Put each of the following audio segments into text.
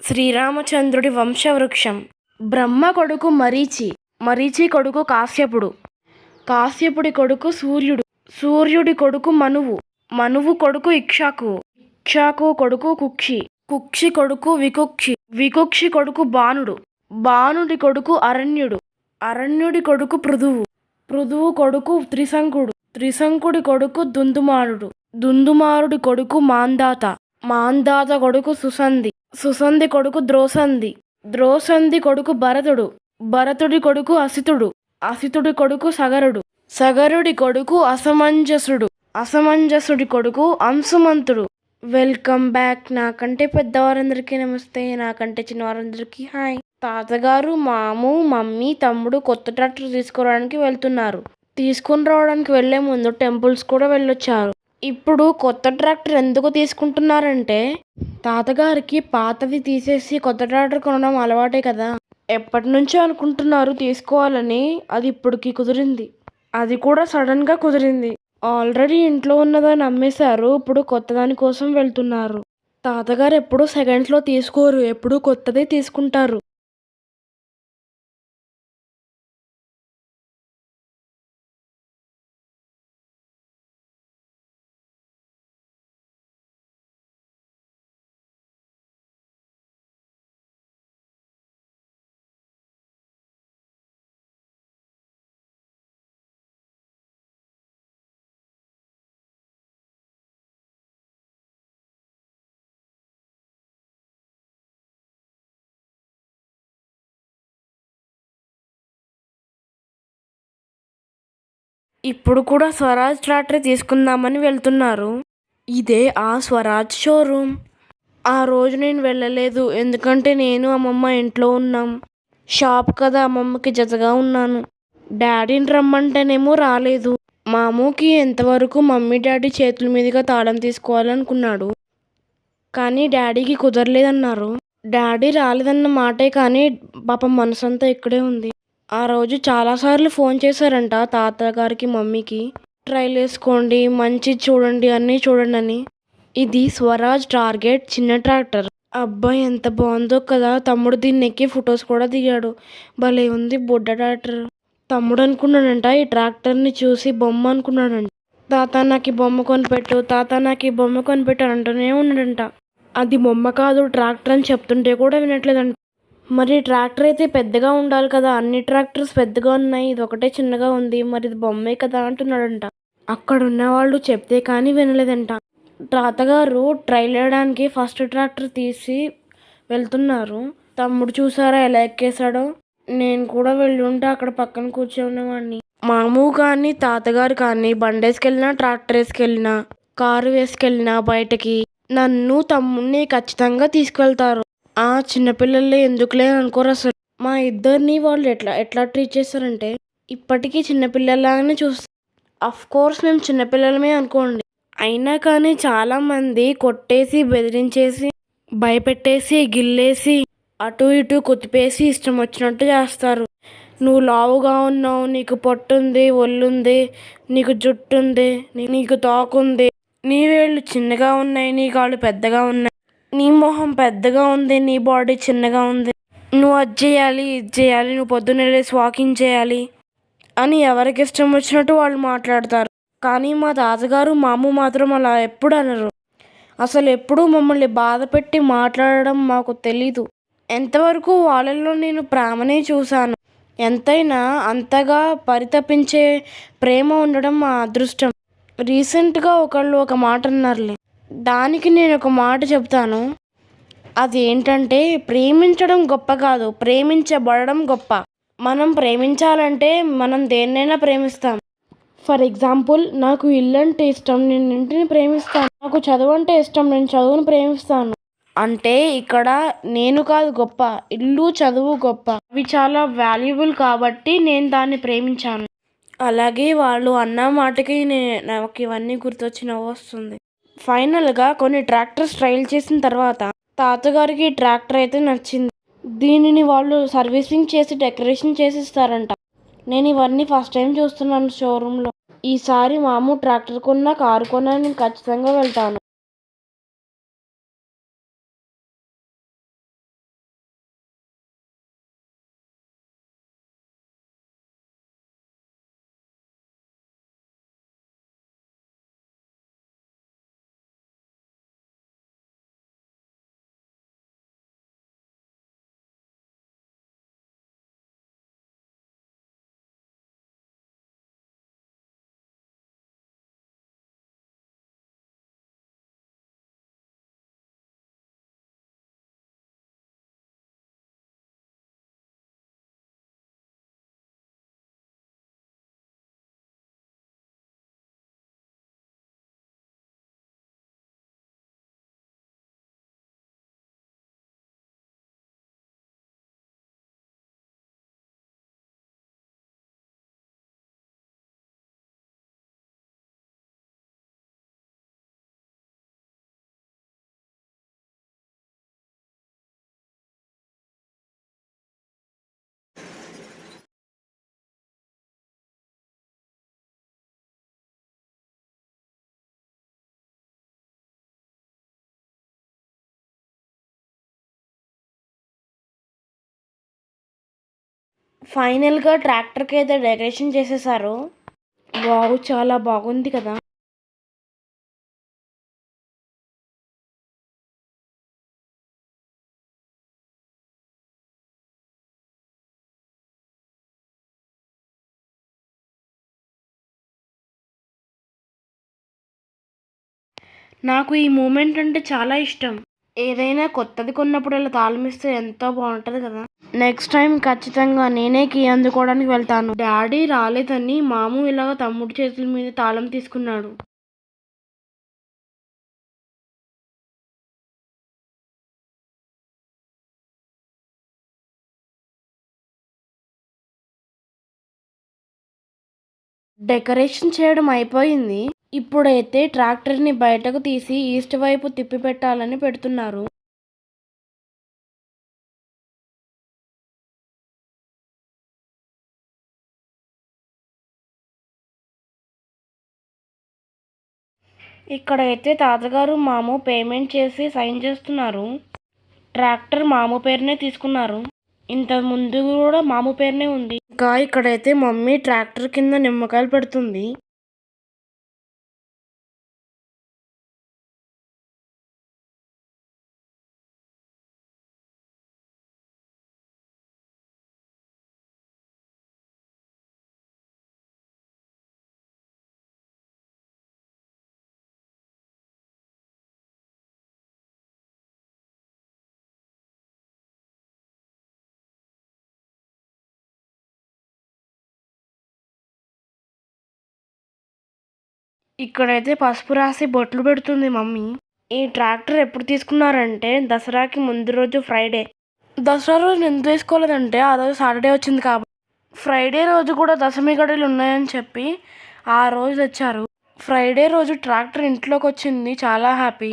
శ్రీరామచంద్రుడి వంశవృక్షం. బ్రహ్మ కొడుకు మరీచి, మరీచి కొడుకు కాశ్యపుడు, కాశ్యపుడి కొడుకు సూర్యుడు, సూర్యుడి కొడుకు మనువు, మనువు కొడుకు ఇక్ష్వాకు, ఇక్ష్వాకు కొడుకు కుక్షి, కుక్షి కొడుకు వికుక్షి, వికుక్షి కొడుకు బాణుడు, బాణుడి కొడుకు అరణ్యుడు, అరణ్యుడి కొడుకు పృథువు, పృథువు కొడుకు త్రిశంకుడు, త్రిశంకుడి కొడుకు దుందుమారుడు, దుందుమారుడి కొడుకు మాంధాత, మాంధాత కొడుకు సుసంధి, సుసంధి కొడుకు ద్రోసంధి, ద్రోసంధి కొడుకు భరతుడు, భరతుడి కొడుకు అసితుడు, అసితుడి కొడుకు సగరుడు, సగరుడి కొడుకు అసమంజసుడు, అసమంజసుడి కొడుకు అంశుమంతుడు. Welcome back. నాకంటే పెద్దవారందరికీ నమస్తే, నాకంటే చిన్నవారందరికీ హాయ్. తాతగారు, మాము, మమ్మీ, తమ్ముడు కొత్త ట్రాక్టర్ తీసుకురావడానికి వెళ్తున్నారు. తీసుకుని రావడానికి వెళ్లే ముందు టెంపుల్స్ కూడా వెళ్ళొచ్చారు. ఇప్పుడు కొత్త ట్రాక్టర్ ఎందుకు తీసుకుంటున్నారంటే, తాతగారికి పాతది తీసేసి కొత్త ట్రాక్టర్ కొనడం అలవాటే కదా, ఎప్పటి నుంచో అనుకుంటున్నారు తీసుకోవాలని. అది ఇప్పటికి కుదిరింది, అది కూడా సడన్గా కుదిరింది. ఆల్రెడీ ఇంట్లో ఉన్నదాన్ని అమ్మేశారు, ఇప్పుడు కొత్తదాని కోసం వెళ్తున్నారు. తాతగారు ఎప్పుడు సెకండ్స్లో తీసుకోరు, ఎప్పుడు కొత్తదే తీసుకుంటారు. ఇప్పుడు కూడా స్వరాజ్ ట్రాక్టర్ తీసుకుందామని వెళ్తున్నారు. ఇదే ఆ స్వరాజ్ షోరూమ్. ఆ రోజు నేను వెళ్ళలేదు, ఎందుకంటే నేను అమ్మమ్మ ఇంట్లో ఉన్నాం. షాప్ కదా, అమ్మమ్మకి జతగా ఉన్నాను. డాడీని రమ్మంటేనేమో రాలేదు. మామూకి ఎంతవరకు మమ్మీ డాడీ చేతుల మీదుగా తాళం తీసుకోవాలనుకున్నాడు, కానీ డాడీకి కుదరలేదన్నారు. డాడీ రాలేదన్న మాటే, కానీ పాపం మనసంతా ఇక్కడే ఉంది. ఆ రోజు చాలాసార్లు ఫోన్ చేశారంట తాతగారికి, మమ్మీకి. ట్రైల్ వేసుకోండి, మంచి చూడండి, అన్నీ చూడండి అని. ఇది స్వరాజ్ టార్గెట్ చిన్న ట్రాక్టర్. అబ్బాయి ఎంత బాగుందో కదా. తమ్ముడు దీన్ని ఎక్కి ఫొటోస్ కూడా దిగాడు. భలే ఉంది బుడ్డ ట్రాక్టర్. తమ్ముడు అనుకున్నాడంట ఈ ట్రాక్టర్ని చూసి బొమ్మ అనుకున్నాడంట. తాత నాకు ఈ బొమ్మ కొనిపెట్టు, తాత నాకు ఈ బొమ్మ కొనిపెట్టు అంటూనే ఉన్నాడంట. అది బొమ్మ కాదు ట్రాక్టర్ అని చెప్తుంటే కూడా వినట్లేదంట. మరి ట్రాక్టర్ అయితే పెద్దగా ఉండాలి కదా, అన్ని ట్రాక్టర్స్ పెద్దగా ఉన్నాయి, ఇది ఒకటే చిన్నగా ఉంది, మరి ఇది బొమ్మే కదా అంటున్నాడంట. అక్కడ ఉన్న వాళ్ళు చెప్తే కానీ వినలేదంట. తాతగారు ట్రైల్ వేయడానికి ఫస్ట్ ట్రాక్టర్ తీసి వెళ్తున్నారు. తమ్ముడు చూసారా ఎలా ఎక్కేశాడో. నేను కూడా వెళ్ళి ఉంటే అక్కడ పక్కన కూర్చునేవాడిని. మామూ కానీ తాతగారు కానీ బండేసుకెళ్ళినా, ట్రాక్టర్ వేసుకెళ్ళినా, కారు వేసుకెళ్ళినా బయటకి నన్ను తమ్ముడిని ఖచ్చితంగా తీసుకెళ్తారు. ఆ చిన్నపిల్లలే ఎందుకులే అనుకోరు అసలు. మా ఇద్దరిని వాళ్ళు ఎట్లా ట్రీట్ చేస్తారంటే ఇప్పటికీ చిన్నపిల్లలాగానే చూస్తారు. అఫ్ కోర్స్ మేము చిన్నపిల్లలమే అనుకోండి, అయినా కానీ చాలామంది కొట్టేసి, బెదిరించేసి, భయపెట్టేసి, గిల్లేసి, అటు ఇటు కుతిపేసి ఇష్టం వచ్చినట్టు చేస్తారు. నువ్వు లావుగా ఉన్నావు, నీకు పొట్టుంది, ఒళ్ళుంది, నీకు జుట్టు ఉంది, నీకు తోకుంది, నీ వేళ్ళు చిన్నగా ఉన్నాయి, నీ కాళ్ళు పెద్దగా ఉన్నాయి, నీ మొహం పెద్దగా ఉంది, నీ బాడీ చిన్నగా ఉంది, నువ్వు అది చేయాలి, ఇది చేయాలి, నువ్వు పొద్దున్నే లేసి వాకింగ్ చేయాలి అని ఎవరికి ఇష్టం వచ్చినట్టు వాళ్ళు మాట్లాడతారు. కానీ మా తాతగారు, మాము మాత్రం అలా ఎప్పుడు అనరు. అసలు ఎప్పుడూ మమ్మల్ని బాధ పెట్టి మాట్లాడడం మాకు తెలీదు. ఎంతవరకు వాళ్ళల్లో నేను ప్రేమనే చూశాను. ఎంతైనా అంతగా పరితపించే ప్రేమ ఉండడం మా అదృష్టం. రీసెంట్గా ఒకళ్ళు ఒక మాట అన్నారులే, దానికి నేను ఒక మాట చెప్తాను. అది ఏంటంటే, ప్రేమించడం గొప్ప కాదు, ప్రేమించబడడం గొప్ప. మనం ప్రేమించాలంటే మనం దేన్నైనా ప్రేమిస్తాం. ఫర్ ఎగ్జాంపుల్, నాకు ఇల్లు అంటే ఇష్టం, నేను ఇంటిని ప్రేమిస్తాను. నాకు చదువు అంటే ఇష్టం, నేను చదువును ప్రేమిస్తాను. అంటే ఇక్కడ నేను కాదు గొప్ప, ఇల్లు, చదువు గొప్ప. అవి చాలా వాల్యుబుల్ కాబట్టి నేను దాన్ని ప్రేమించాను. అలాగే వాళ్ళు అన్న మాటకి నాకు ఇవన్నీ గుర్తొచ్చి నవ్వు వస్తుంది. ఫైనల్గా కొన్ని ట్రాక్టర్స్ ట్రైల్ చేసిన తర్వాత తాతగారికి ట్రాక్టర్ అయితే నచ్చింది. దీనిని వాళ్ళు సర్వీసింగ్ చేసి డెకరేషన్ చేసి ఇస్తారంట. నేను ఇవన్నీ ఫస్ట్ టైం చూస్తున్నాను షోరూంలో. ఈసారి మాము ట్రాక్టర్ కొన్నా, కారు కొన్నా నేను ఖచ్చితంగా వెళ్తాను. ఫైనల్గా ట్రాక్టర్కి అయితే డెకరేషన్ చేసేసారు. వావ్, చాలా బాగుంది కదా. నాకు ఈ మూమెంట్ అంటే చాలా ఇష్టం. ఏదైనా కొత్తది కొన్నప్పుడల్లా తాళం ఇస్తే ఎంతో బాగుంటుంది కదా. నెక్స్ట్ టైం ఖచ్చితంగా నేనే కీ అందుకోవడానికి వెళ్తాను. డాడీ రాలేదని మాము ఇలాగ తమ్ముడు చేతుల మీద తాళం తీసుకున్నాడు. డెకరేషన్ చేయడం అయిపోయింది. ఇప్పుడైతే ట్రాక్టర్ని బయటకు తీసి ఈస్ట్ వైపు తిప్పి పెట్టాలని పెడుతున్నారు. ఇక్కడైతే తాతగారు మాము పేమెంట్ చేసి సైన్ చేస్తున్నారు. ట్రాక్టర్ మాము పేరునే తీసుకున్నారు. ఇంత ముందు కూడా మాము పేరునే ఉంది. ఇంకా ఇక్కడైతే మమ్మీ ట్రాక్టర్ కింద నిమ్మకాయలు పెడుతుంది. ఇక్కడైతే పసుపు రాసి బొట్లు పెడుతుంది మమ్మీ. ఈ ట్రాక్టర్ ఎప్పుడు తీసుకున్నారంటే దసరాకి ముందు రోజు ఫ్రైడే. దసరా రోజు ఎందుకు తీసుకోలేదంటే ఆ రోజు సాటర్డే వచ్చింది కాబట్టి. ఫ్రైడే రోజు కూడా దశమి గడులు ఉన్నాయని చెప్పి ఆ రోజు తెచ్చారు. ఫ్రైడే రోజు ట్రాక్టర్ ఇంట్లోకి వచ్చింది, చాలా హ్యాపీ.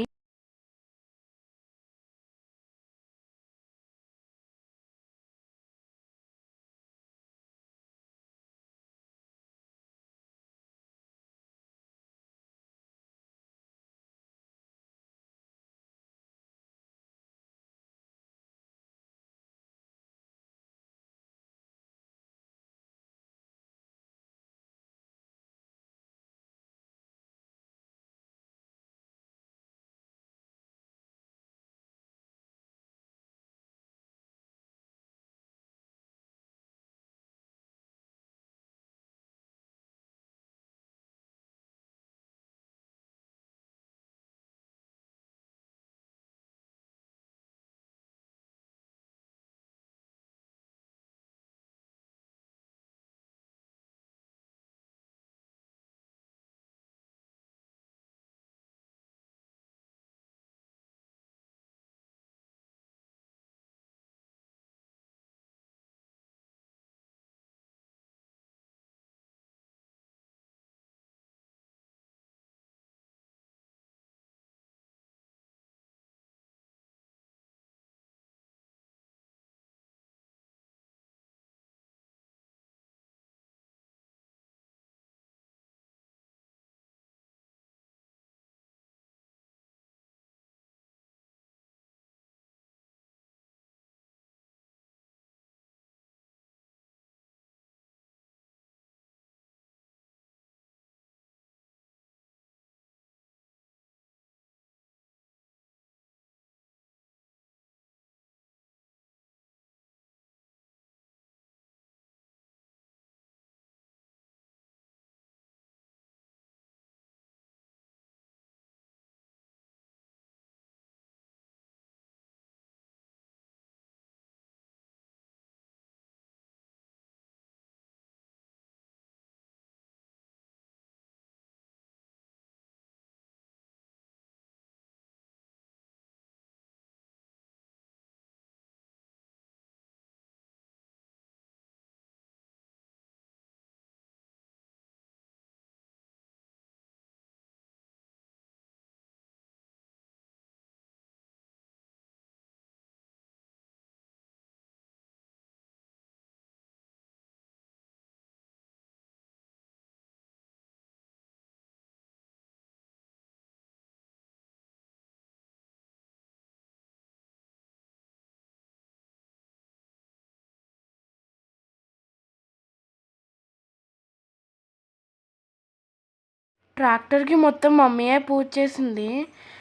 ట్రాక్టర్కి మొత్తం మమ్మీయే పూజ చేసింది.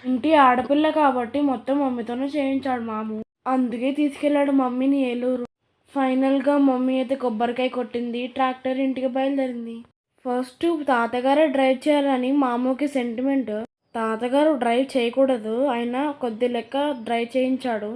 ఇంటి ఆడపిల్ల కాబట్టి మొత్తం మమ్మీతోనే చేయించాడు మాము. అందుకే తీసుకెళ్ళాడు మమ్మీని ఏలూరు. ఫైనల్గా మమ్మీ అయితే కొబ్బరికాయ కొట్టింది. ట్రాక్టర్ ఇంటికి బయలుదేరింది. ఫస్ట్ తాతగారే డ్రైవ్ చేయాలని మామూకి సెంటిమెంట్. తాతగారు డ్రైవ్ చేయకూడదు, అయినా కొద్ది లెక్క డ్రైవ్ చేయించాడు.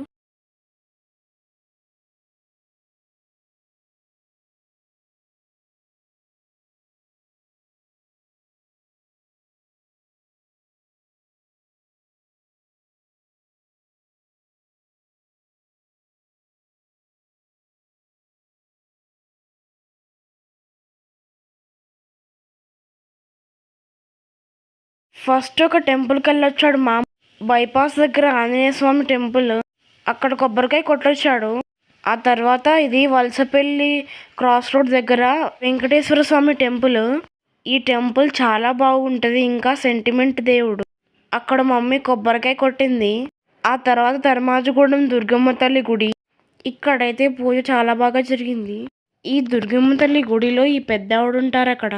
ఫస్ట్ ఒక టెంపుల్కి వెళ్ళొచ్చాడు మామ. బైపాస్ దగ్గర ఆంజనేయ స్వామి టెంపుల్, అక్కడ కొబ్బరికాయ కొట్టొచ్చాడు. ఆ తర్వాత ఇది వలసపల్లి క్రాస్ రోడ్ దగ్గర వెంకటేశ్వర స్వామి టెంపుల్. ఈ టెంపుల్ చాలా బాగుంటుంది, ఇంకా సెంటిమెంట్ దేవుడు. అక్కడ మమ్మీ కొబ్బరికాయ కొట్టింది. ఆ తర్వాత ధర్మాజగూడెం దుర్గమ్మ తల్లి గుడి, ఇక్కడైతే పూజ చాలా బాగా జరిగింది. ఈ దుర్గమ్మ తల్లి గుడిలో ఈ పెద్దావిడ ఉంటారు అక్కడ.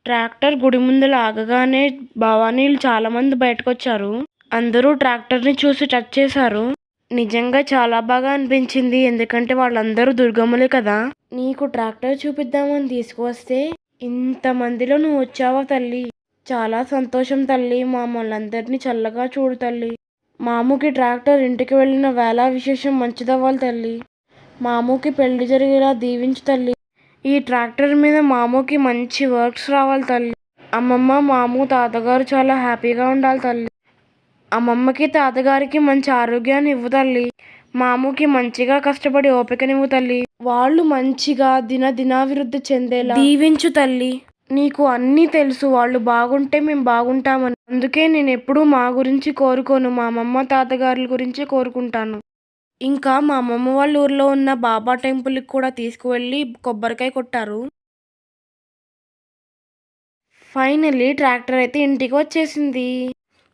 ట్రాక్టర్ గుడి ముందర ఆగగానే భవానీలు చాలా మంది బయటకు వచ్చారు. అందరూ ట్రాక్టర్ని చూసి టచ్ చేశారు. నిజంగా చాలా బాగా అనిపించింది, ఎందుకంటే వాళ్ళందరూ దుర్గమ్మలే కదా. నీకు ట్రాక్టర్ చూపిద్దామని తీసుకువస్తే ఇంతమందిలో నువ్వు వచ్చావా తల్లి, చాలా సంతోషం తల్లి. మమ్మల్ని అందరినీ చల్లగా చూడు తల్లి. మామూకి ట్రాక్టర్ ఇంటికి వెళ్ళిన వేళ విశేషం మంచిదవ్వాలి తల్లి. మామూకి పెళ్లి జరిగేలా దీవించు తల్లి. ఈ ట్రాక్టర్ మీద మామూకి మంచి వర్క్స్ రావాలి తల్లి. అమ్మమ్మ, మాము, తాతగారు చాలా హ్యాపీగా ఉండాలి తల్లి. అమ్మమ్మకి తాతగారికి మంచి ఆరోగ్యాన్ని ఇవ్వు తల్లి. మామూకి మంచిగా కష్టపడి ఓపికనివ్వు తల్లి. వాళ్ళు మంచిగా దినాభివృద్ధి చెందేలా దీవించు తల్లి. నీకు అన్నీ తెలుసు, వాళ్ళు బాగుంటే మేము బాగుంటామని. అందుకే నేను ఎప్పుడూ మా గురించి కోరుకోను, మా అమ్మమ్మ తాతగారుల గురించి కోరుకుంటాను. ఇంకా మా అమ్మమ్మ వాళ్ళ ఊర్లో ఉన్న బాబా టెంపుల్కి కూడా తీసుకువెళ్ళి కొబ్బరికాయ కొట్టారు. ఫైనల్లీ ట్రాక్టర్ అయితే ఇంటికి వచ్చేసింది.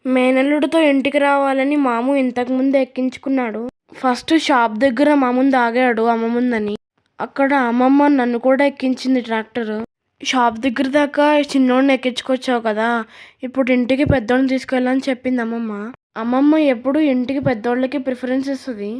మేనల్లుడితో ఇంటికి రావాలని మాము ఇంతకుముందు ఎక్కించుకున్నాడు. ఫస్ట్ షాప్ దగ్గర మా ముందు ఆగాడు అమ్మ ముందని. అక్కడ అమ్మమ్మ నన్ను కూడా ఎక్కించింది ట్రాక్టర్. షాప్ దగ్గర దాకా చిన్నోడిని ఎక్కించుకొచ్చావు కదా, ఇప్పుడు ఇంటికి పెద్దోడిని తీసుకెళ్ళని చెప్పింది అమ్మమ్మ. అమ్మమ్మ ఎప్పుడు ఇంటికి పెద్దోళ్ళకి ప్రిఫరెన్స్ ఇస్తుంది.